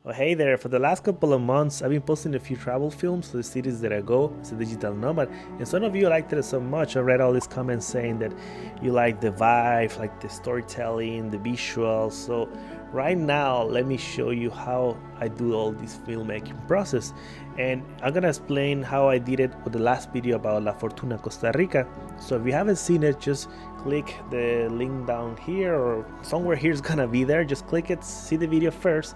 Well, hey there, for the last couple of months, I've been posting a few travel films to the cities that I go as a digital nomad, and some of you liked it so much. I read all these comments saying that you like the vibe, like the storytelling, the visuals. So, right now, let me show you how I do all this filmmaking process. And I'm gonna explain how I did it with the last video about La Fortuna, Costa Rica. So, if you haven't seen it, just click the link down here or somewhere here is gonna be there. Just click it, see the video first,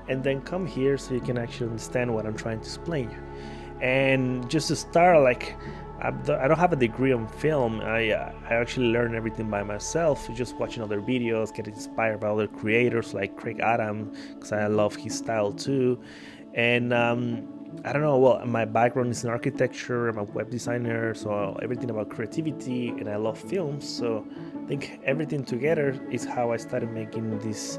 and then come here so you can actually understand what I'm trying to explain you. And just to start, like, I don't have a degree on film. I actually learned everything by myself, just watching other videos, getting inspired by other creators like Craig Adam, because I love his style too. And I don't know, well, my background is in architecture, I'm a web designer, so everything about creativity, and I love films. So I think everything together is how I started making these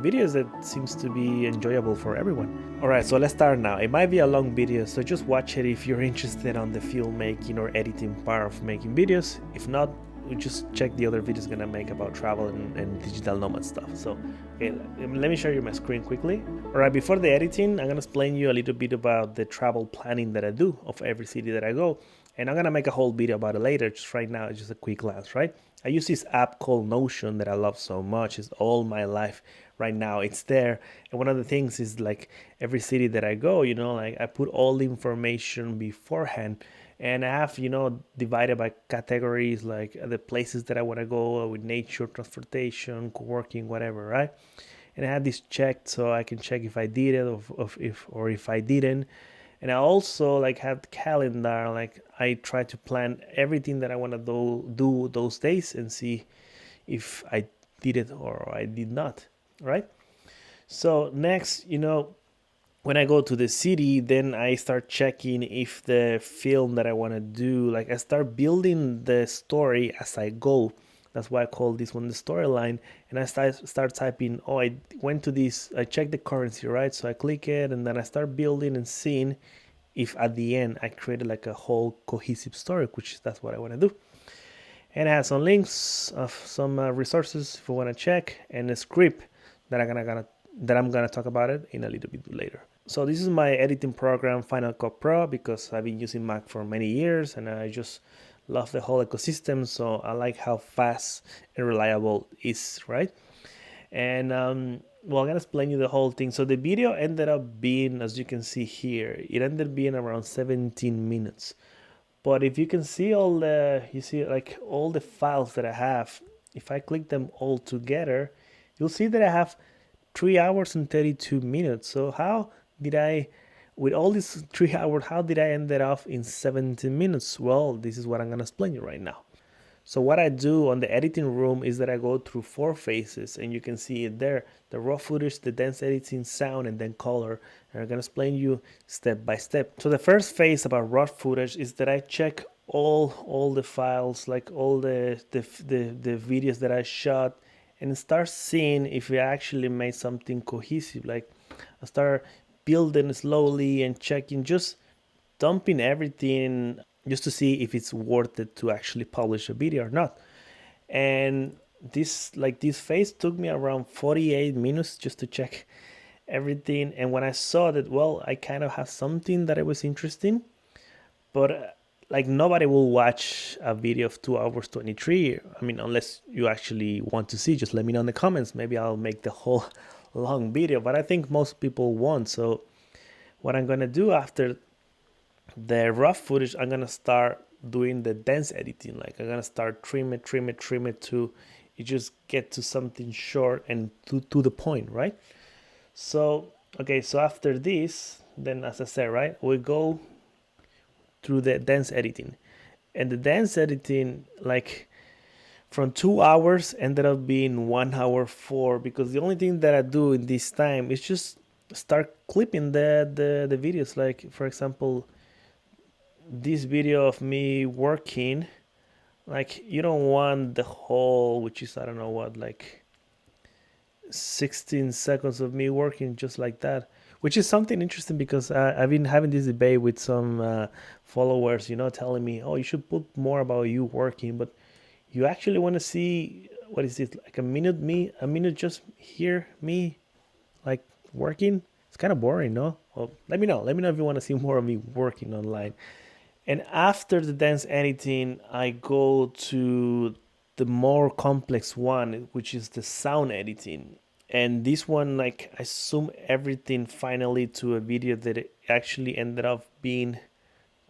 videos that seems to be enjoyable for everyone. Alright, so let's start now. It might be a long video, so just watch it if you're interested on the filmmaking or editing part of making videos. If not, we just check the other videos I'm gonna make about travel and digital nomad stuff. So okay, let me show you my screen quickly. Alright, before the editing, I'm gonna explain you a little bit about the travel planning that I do of every city that I go. And I'm gonna make a whole video about it later. Just right now, it's just a quick glance, right? I use this app called Notion that I love so much. It's all my life right now. It's there. And one of the things is like every city that I go, like I put all the information beforehand, and I have, divided by categories like the places that I want to go with nature, transportation, co-working, whatever, right? And I had this checked so I can check if I did it or if I didn't. And I also like have the calendar, like I try to plan everything that I want to do those days and see if I did it or I did not, right? So next, when I go to the city, then I start checking if the film that I want to do, like I start building the story as I go. That's why I call this one the storyline. And I start typing, oh, I went to this, I check the currency, right? So I click it and then I start building and seeing if at the end I created like a whole cohesive story, which that's what I want to do. And it has some links of some resources if you want to check, and a script that I'm gonna talk about it in a little bit later. So this is my editing program, Final Cut Pro, because I've been using Mac for many years and I just love the whole ecosystem. So I like how fast and reliable it is, right? And well, I'm gonna explain you the whole thing. So the video ended up being, as you can see here, it ended up being around 17 minutes. But if you can see you see like all the files that I have, if I click them all together, you'll see that I have 3 hours and 32 minutes. So how did I, with all these 3 hours, how did I end it off in 17 minutes? Well, this is what I'm gonna explain you right now. So what I do on the editing room is that I go through 4 phases, and you can see it there: the raw footage, the dense editing, sound, and then color. And I'm gonna explain you step by step. So the first phase about raw footage is that I check all the files, like all the videos that I shot, and start seeing if we actually made something cohesive. Like I start building slowly and checking, just dumping everything just to see if it's worth it to actually publish a video or not. And this phase took me around 48 minutes just to check everything. And when I saw that, well, I kind of have something that it was interesting, but like nobody will watch a video of 2 hours 23. I mean, unless you actually want to see, just let me know in the comments. Maybe I'll make the whole long video, but I think most people won't. So what I'm gonna do after the raw footage, I'm gonna start doing the dense editing. Like I'm gonna start trim it to you just get to something short and to the point, right? So okay, so after this, then as I said, right, we go through the dense editing. And the dense editing, like from 2 hours ended up being 1 hour 4, because the only thing that I do in this time is just start clipping the videos. Like for example, this video of me working, like you don't want the whole, which is I don't know what, like 16 seconds of me working just like that, which is something interesting because I've been having this debate with some followers, telling me, oh, you should put more about you working, but you actually want to see, what is it, like a minute just hear me like working? It's kind of boring, no? Well, let me know. Let me know if you want to see more of me working online. And after the dance editing, I go to the more complex one, which is the sound editing. And this one, like, I zoom everything finally to a video that it actually ended up being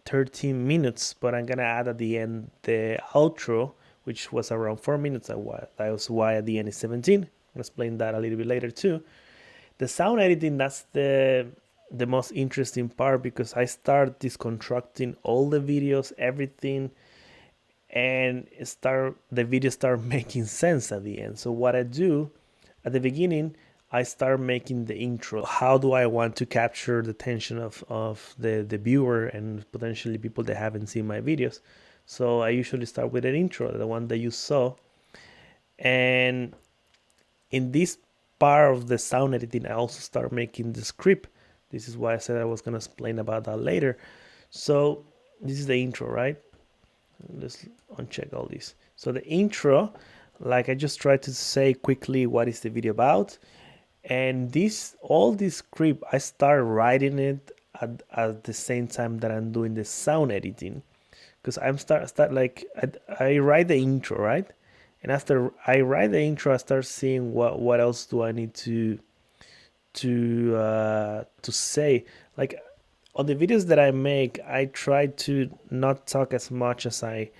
13 minutes, but I'm gonna add at the end the outro, which was around 4 minutes. That was why at the end is 17. I'll explain that a little bit later too. The sound editing, that's the most interesting part because I start deconstructing all the videos, everything, and start the video start making sense at the end. So what I do at the beginning, I start making the intro. How do I want to capture the attention of the viewer and potentially people that haven't seen my videos? So I usually start with an intro, the one that you saw. And in this part of the sound editing, I also start making the script. This is why I said I was going to explain about that later. So this is the intro, right? Let's uncheck all these. So the intro, like I just tried to say quickly what is the video about. And all this script, I start writing it at the same time that I'm doing the sound editing. Because I'm start like I write the intro, right? And after I write the intro, I start seeing what else do I need to say. Like on the videos that I make, I try to not talk as much as I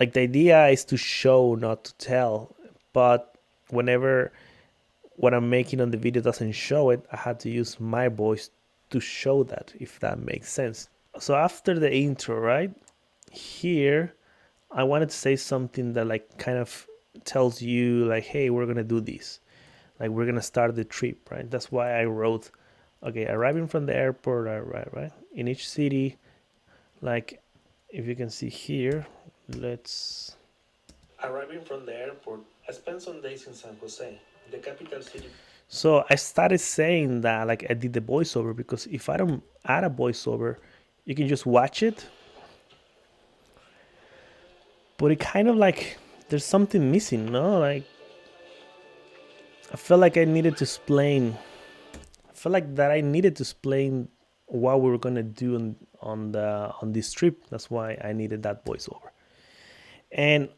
like. The idea is to show, not to tell. But whenever what I'm making on the video doesn't show it, I had to use my voice to show that, if that makes sense. So after the intro, right here, I wanted to say something that like kind of tells you like, hey, we're gonna do this. Like we're gonna start the trip, right? That's why I wrote, okay, arriving from the airport, right? In each city, like if you can see here, let's arriving from the airport. I spent some days in San Jose, the capital city. So I started saying that like I did the voiceover because if I don't add a voiceover, you can just watch it, but it kind of like there's something missing, no? Like I felt like I needed to explain. I felt like that I needed to explain what we were gonna do on this trip. That's why I needed that voiceover. And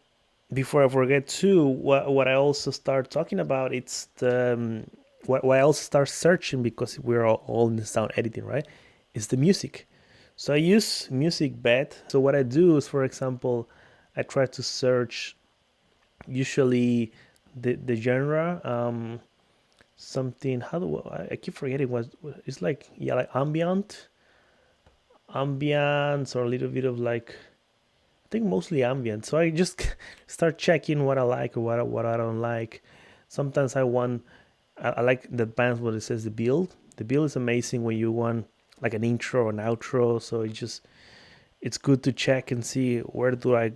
before I forget too, what I also start talking about, it's the what I also start searching because we're all in the sound editing, right? Is the music. So I use music bed. So what I do is, for example, I try to search usually the genre, something. How do I keep forgetting what it's like? Yeah, like ambience, or a little bit of like I think mostly ambient. So I just start checking what I like or what I don't like. Sometimes I like the bands where it says the build. The build is amazing when you want like an intro or an outro. So it's good to check and see where do I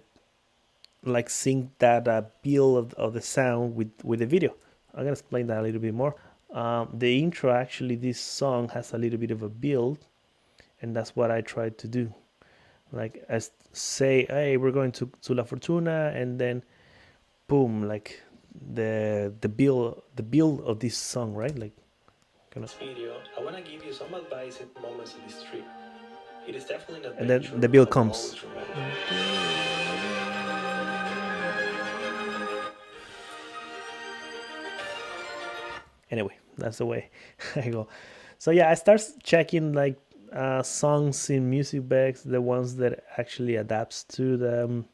like sync that build of the sound with the video. I'm gonna explain that a little bit more. The intro, actually, this song has a little bit of a build, and that's what I tried to do. Like I say, hey, we're going to La Fortuna, and then boom, like the build of this song, right? Like kind of video. I want to give you some advice at moments of this trip. It is definitely an adventure, and then the build comes. Anyway, that's the way I go. So yeah, I start checking like songs in music bags, the ones that actually adapts to the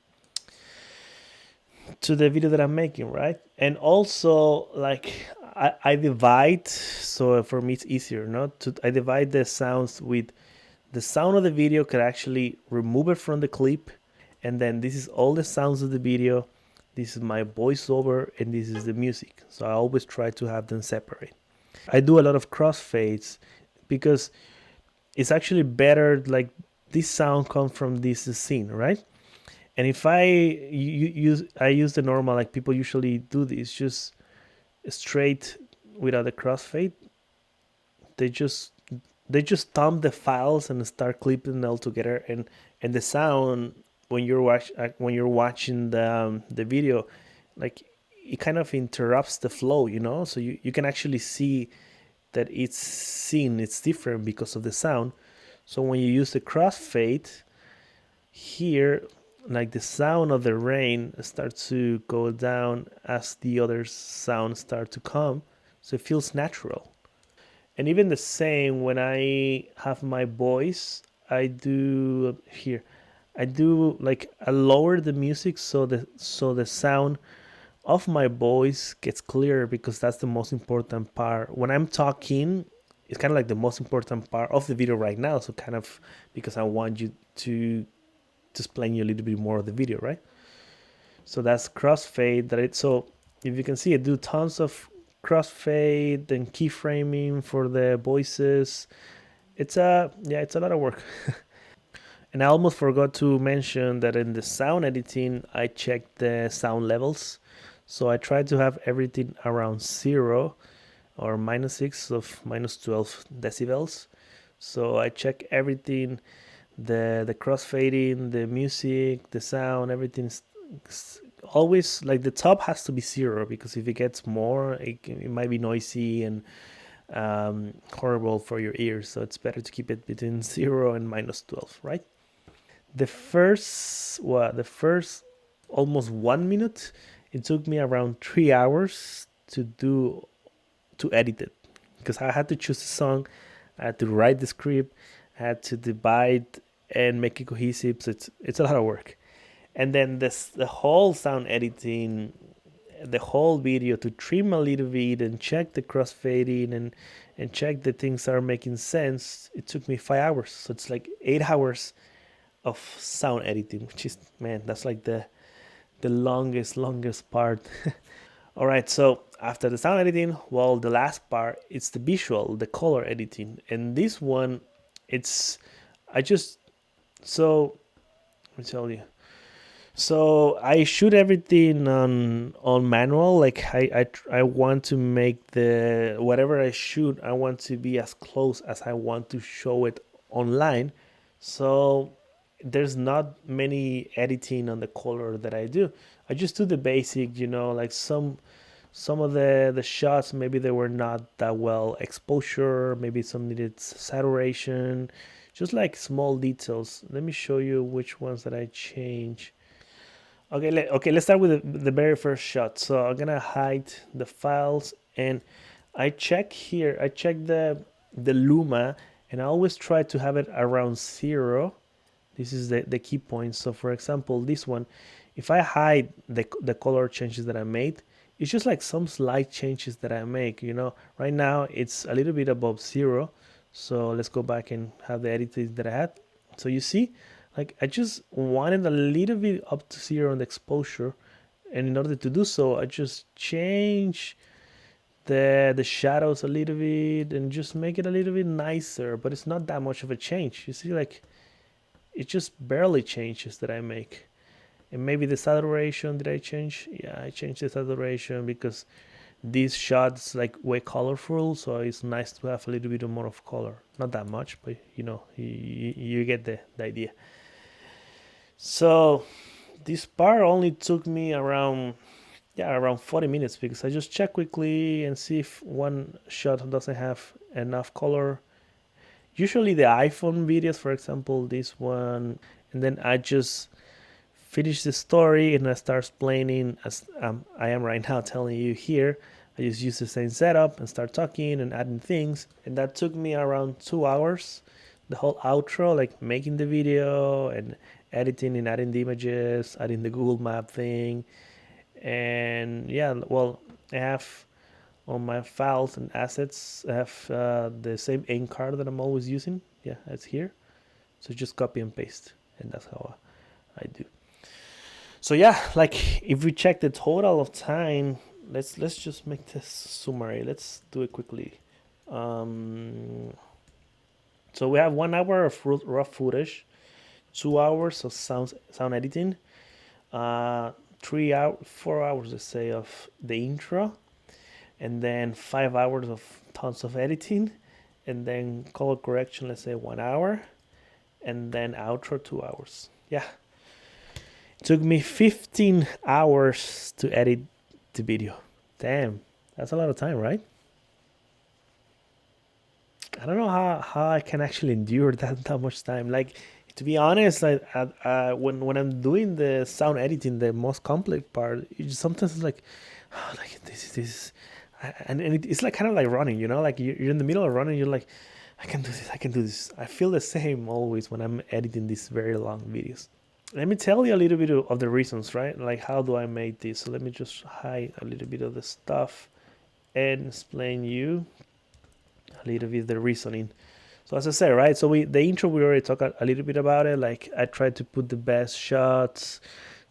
video that I'm making, right? And also like I divide, so for me it's easier, not to I divide the sounds with the sound of the video could actually remove it from the clip, and then this is all the sounds of the video. This is my voiceover, and this is the music. So I always try to have them separate. I do a lot of crossfades because it's actually better. Like this sound comes from this scene, right? And if I use the normal, like people usually do this, just straight without a crossfade. They just they just thumb the files and start clipping them all together, and the sound when when you're watching the video, like it kind of interrupts the flow, you know. So you can actually see that it's seen, it's different because of the sound. So when you use the crossfade here, like the sound of the rain starts to go down as the other sounds start to come, so it feels natural. And even the same when I have my voice, I do here. I do like I lower the music so the sound of my voice gets clearer because that's the most important part. When I'm talking, it's kind of like the most important part of the video right now. So kind of because I want you to explain you a little bit more of the video, right? So that's crossfade. That it so if you can see, I do tons of crossfade and keyframing for the voices. It's a lot of work. And I almost forgot to mention that in the sound editing, I checked the sound levels. So I try to have everything around 0 or -6 of -12 decibels. So I check everything, the crossfading, the music, the sound, everything's always like the top has to be 0 because if it gets more, it might be noisy and horrible for your ears. So it's better to keep it between 0 and -12, right? The first almost 1 minute, it took me around 3 hours to edit it because I had to choose a song, I had to write the script, I had to divide and make it cohesive. So it's a lot of work. And then the whole sound editing, the whole video to trim a little bit and check the crossfading and check that things are making sense. It took me 5 hours. So it's like 8 hours of sound editing, which is, man, that's like the longest part. All right, so after the sound editing, well, the last part it's the visual, the color editing, and this one, it's I just so let me tell you. So I shoot everything on manual. Like I want to make the whatever I shoot, I want to be as close as I want to show it online. So there's not many editing on the color that I do. I just do the basic, like some of the shots maybe they were not that well exposure, maybe some needed saturation, just like small details. Let me show you which ones that I change. Okay, let's start with the very first shot. So I'm gonna hide the files and I check here. I check the luma and I always try to have it around 0. This is the key point. So for example, this one, if I hide the color changes that I made, it's just like some slight changes that I make. Right now it's a little bit above 0. So let's go back and have the edits that I had. So you see, like I just wanted a little bit up to 0 on the exposure, and in order to do so, I just change the shadows a little bit and just make it a little bit nicer. But it's not that much of a change. You see, like it just barely changes that I make. And maybe the saturation, did I change? Yeah, I changed the saturation because this shot's like way colorful, so it's nice to have a little bit more of color. Not that much, but you get the idea. So this part only took me around 40 minutes because I just check quickly and see if one shot doesn't have enough color. Usually the iPhone videos, for example, this one, and then I just finish the story and I start explaining as I am right now telling you here. I just use the same setup and start talking and adding things, and that took me around 2 hours. The whole outro, like making the video and editing and adding the images, adding the Google Map thing, and yeah, well, I have on my files and assets, I have the same ink card that I'm always using. Yeah, it's here. So just copy and paste, and that's how I do. So yeah, like if we check the total of time, let's just make this summary. Let's do it quickly. Um, so we have 1 hour of raw footage, 2 hours of sound editing, 3 hour, 4 hours, let's say, of the intro, and then 5 hours of tons of editing, and then color correction, let's say 1 hour, and then outro 2 hours. Yeah, it took me 15 hours to edit the video. Damn, that's a lot of time, right? know how I can actually endure that much time. Like, to be honest, like when I'm doing the sound editing, the most complex part, sometimes it's like, oh, like this, and it's like kind of like running, you know, like you're in the middle of running, you're like, I can do this, I can do this. I feel the same always when I'm editing these very long videos. Let me tell you a little bit of the reasons, right? Like, how do I make this? So let me just hide a little bit of the stuff and explain you a little bit the reasoning. So as I said, right? So the intro we already talked a little bit about it. Like, I tried to put the best shots,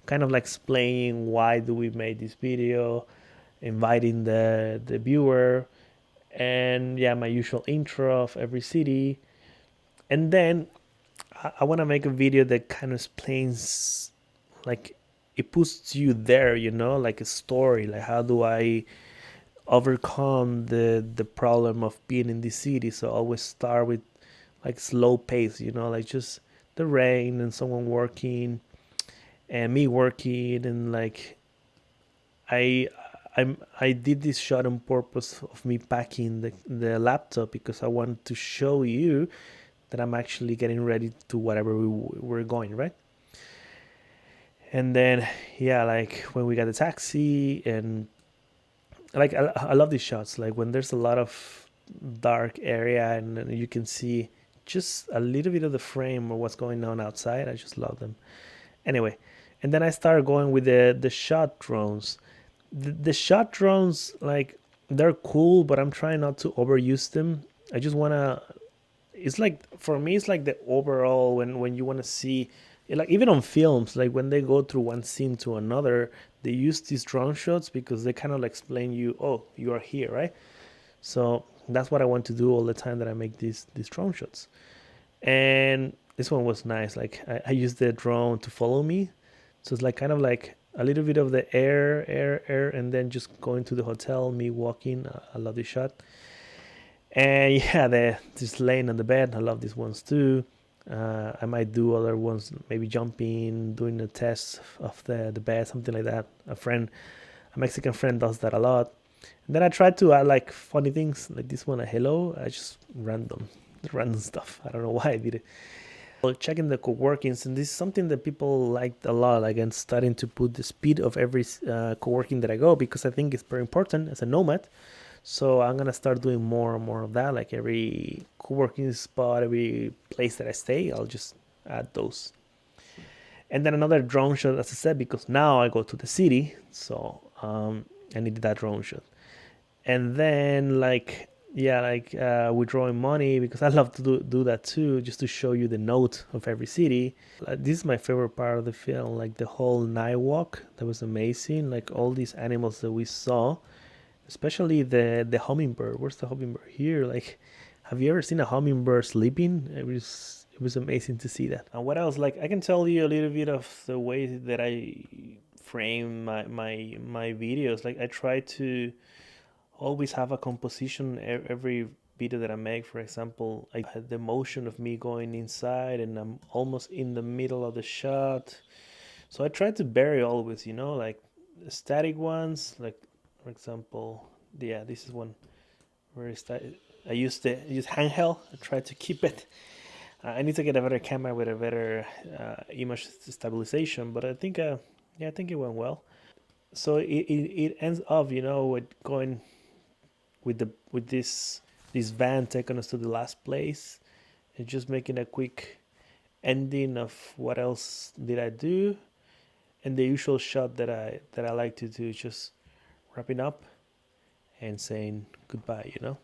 kind of like explaining why do we make this video, inviting the viewer, and yeah, my usual intro of every city, and then I want to make a video that kind of explains, like, it puts you there, you know, like a story, like how do I overcome the problem of being in this city. So I always start with like slow pace, you know, like just the rain and someone working and me working, and like I I did this shot on purpose of me packing the laptop because I wanted to show you that I'm actually getting ready to whatever we're going, right? And then yeah, like when we got the taxi, and like I love these shots, like when there's a lot of dark area and then you can see just a little bit of the frame or what's going on outside. I just love them. Anyway, and then I started going with the shot drones. The shot drones, like, they're cool, but I'm trying not to overuse them. I just want to, it's like, for me it's like the overall, when you want to see, like even on films, like when they go through one scene to another, they use these drone shots because they kind of like explain you, oh, you are here, right? So that's what I want to do all the time that I make these drone shots. And this one was nice, like I used the drone to follow me, so it's like kind of like a little bit of the air, and then just going to the hotel, me walking. I love this shot. And yeah, the just laying on the bed, I love these ones too. I might do other ones, maybe jumping, doing a test of the bed, something like that. A Mexican friend does that a lot. And then I try to add like funny things, like this one, a hello. I just random stuff. I don't know why I did it. Well, checking the co-workings, and this is something that people liked a lot. Again, starting to put the speed of every co-working that I go, because I think it's very important as a nomad. So I'm gonna start doing more and more of that. Like every co-working spot, every place that I stay, I'll just add those. And then another drone shot, as I said, because now I go to the city, so I needed that drone shot. And then like, yeah, like withdrawing money, because I love to do that too, just to show you the note of every city. This is my favorite part of the film, like the whole night walk. That was amazing, like all these animals that we saw, especially the hummingbird. Where's the hummingbird? Here. Like, have you ever seen a hummingbird sleeping? It was amazing to see that. And what else? Like, I can tell you a little bit of the way that I frame my videos. Like, I try to always have a composition every video that I make. For example, I had the motion of me going inside and I'm almost in the middle of the shot. So I try to vary always, you know, like static ones, like for example, yeah, this is one where I use handheld. I try to keep it. I need to get a better camera with a better image stabilization, but I think yeah, I think it went well. So it ends up, you know, with going with this van taking us to the last place, and just making a quick ending of what else did I do, and the usual shot that I like to do, just wrapping up and saying goodbye, you know.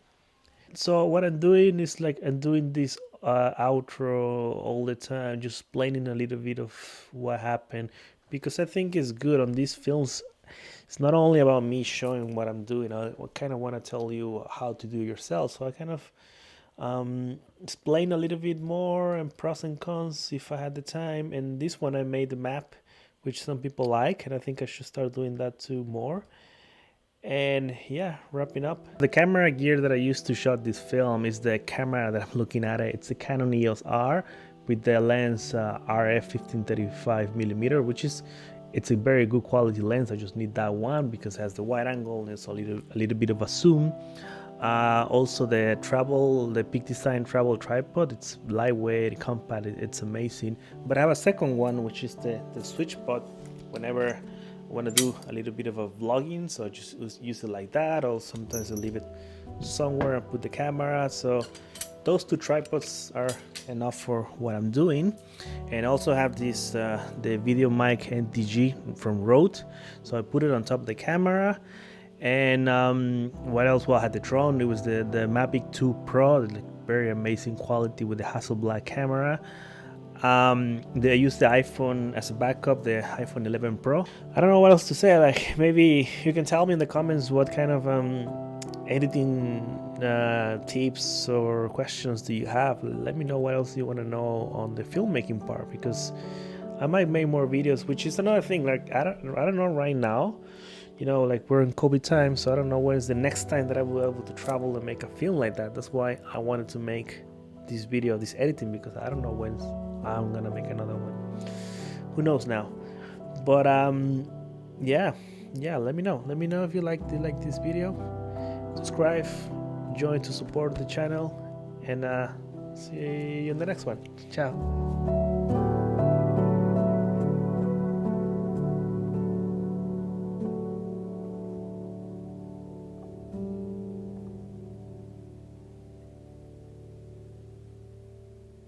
So what I'm doing is like I'm doing this outro all the time, just explaining a little bit of what happened, because I think it's good on these films. It's not only about me showing what I'm doing. I kind of want to tell you how to do yourself. So I kind of explain a little bit more and pros and cons if I had the time. And this one I made the map, which some people like, and I think I should start doing that too more. And yeah, wrapping up. The camera gear that I used to shot this film is the camera that I'm looking at. It's a Canon EOS R with the lens RF 1535mm, which is, it's a very good quality lens. I just need that one because it has the wide angle and it's a little bit of a zoom. Also the Peak Design travel tripod. It's lightweight, compact, it's amazing. But I have a second one, which is the switch pod. Whenever I want to do a little bit of a vlogging, so I just use it like that, or sometimes I leave it somewhere and put the camera. So those two tripods are enough for what I'm doing. And I also have this the video mic NTG from Rode, so I put it on top of the camera. And what else? Well, I had the drone. It was the Mavic 2 Pro, like very amazing quality with the Hasselblad camera. They used the iPhone as a backup, the iPhone 11 Pro. I don't know what else to say. Like, maybe you can tell me in the comments what kind of editing tips or questions do you have. Let me know what else you want to know on the filmmaking part, because I might make more videos, which is another thing. Like, I don't know right now. You know, like, we're in COVID time, so I don't know when is the next time that I will be able to travel and make a film like that. That's why I wanted to make this video, this editing, because I don't know when I'm gonna make another one. Who knows now? But yeah, let me know if you like this video. Subscribe, join to support the channel, and see you in the next one. Ciao.